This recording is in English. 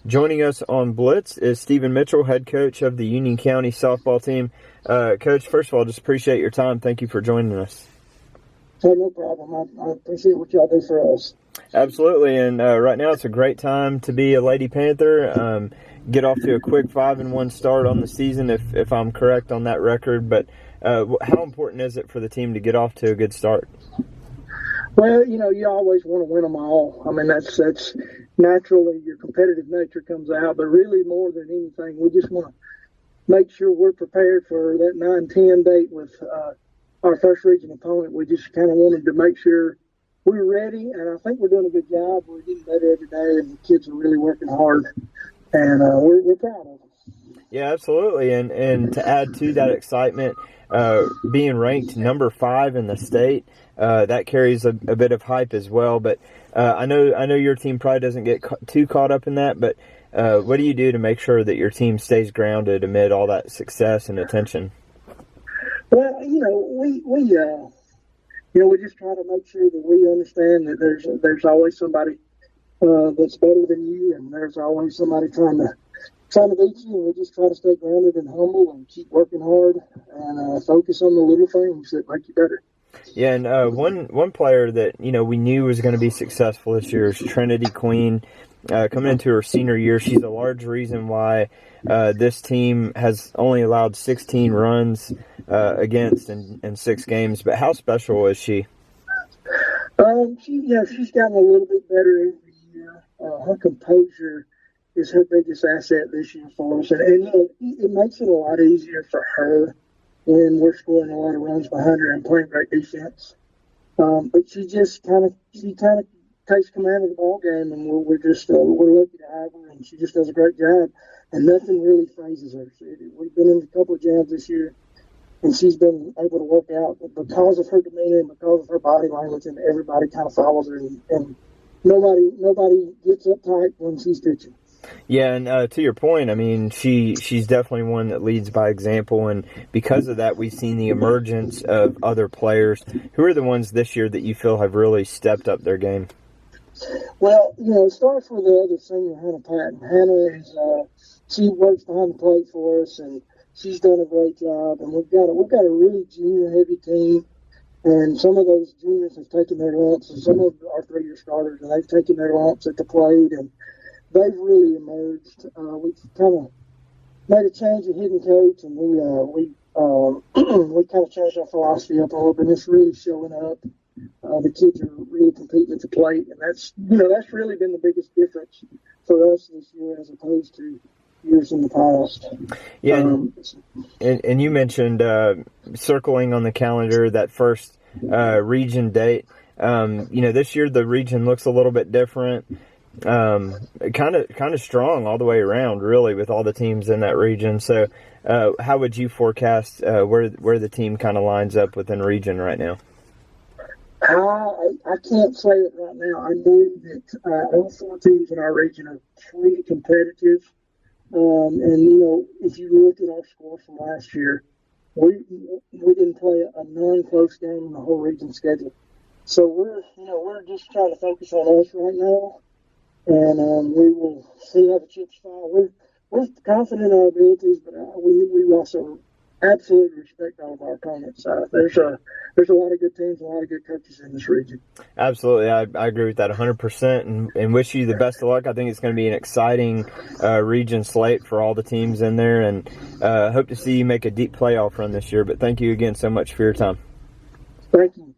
Joining us on Blitz is Stephen Mitchell, head coach of the Union County softball team. Coach, first of all, just appreciate your time. Thank you for joining us. Hey, no problem. I appreciate what y'all do for us. Absolutely, and right now it's a great time to be a Lady Panther. Get off to a quick 5-1 start on the season, if I'm correct on that record. But how important is it for the team to get off to a good start? Well, you always want to win them all. I mean, that's naturally your competitive nature comes out. But really, more than anything, we just want to make sure we're prepared for that 9-10 date with our first region opponent. We just kind of wanted to make sure we're ready, and I think we're doing a good job. We're getting better every day, and the kids are really working hard, and we're proud of them. Yeah, absolutely, and to add to that excitement, being ranked number 5 in the state, that carries a bit of hype as well. But I know your team probably doesn't get too caught up in that. But what do you do to make sure that your team stays grounded amid all that success and attention? Well, we just try to make sure that we understand that there's always somebody that's better than you, and there's always somebody trying to beat you. And we just try to stay grounded and humble and keep working hard and focus on the little things that make you better. Yeah, and one player that we knew was going to be successful this year is Trinity Queen. Coming into her senior year, she's a large reason why this team has only allowed 16 runs against in 6 games. But how special is she? She's gotten a little bit better every year. Her composure is her biggest asset this year for us, and it makes it a lot easier for her when we're scoring a lot of runs behind her and playing great defense. But she kind of takes command of the ball game, and we're lucky to have her, and she just does a great job, and nothing really phases her. We've been in a couple of jams this year, and she's been able to work out because of her demeanor and because of her body language, and everybody kind of follows her, and nobody gets uptight when she's pitching. Yeah, and to your point, I mean, she's definitely one that leads by example, and because of that, we've seen the emergence of other players. Who are the ones this year that you feel have really stepped up their game? Well, it starts with the other senior, Hannah Patton. Hannah she works behind the plate for us, and she's done a great job. And we've got a really junior-heavy team, and some of those juniors have taken their lumps, and some of our 3-year starters, and they've taken their lumps at the plate, and they've really emerged. We've kind of made a change in hitting coach, and we kind of changed our philosophy up a little bit. It's really showing up. The kids are really competing at the plate, and that's really been the biggest difference for us this year as opposed to years in the past. Yeah, and you mentioned circling on the calendar that first region date. This year the region looks a little bit different. Kind of strong all the way around, really, with all the teams in that region. So, how would you forecast where the team kind of lines up within region right now? I can't say it right now. I know that all 4 teams in our region are pretty competitive. And if you look at our score from last year, we didn't play a non-close game in the whole region schedule. So we're just trying to focus on us right now, and we will see how the chips fall. We're confident in our abilities, but we also absolutely respect all of our opponents. There's a lot of good teams, a lot of good coaches in this region. Absolutely. I agree with that 100% and wish you the best of luck. I think it's going to be an exciting region slate for all the teams in there, and hope to see you make a deep playoff run this year. But thank you again so much for your time. Thank you.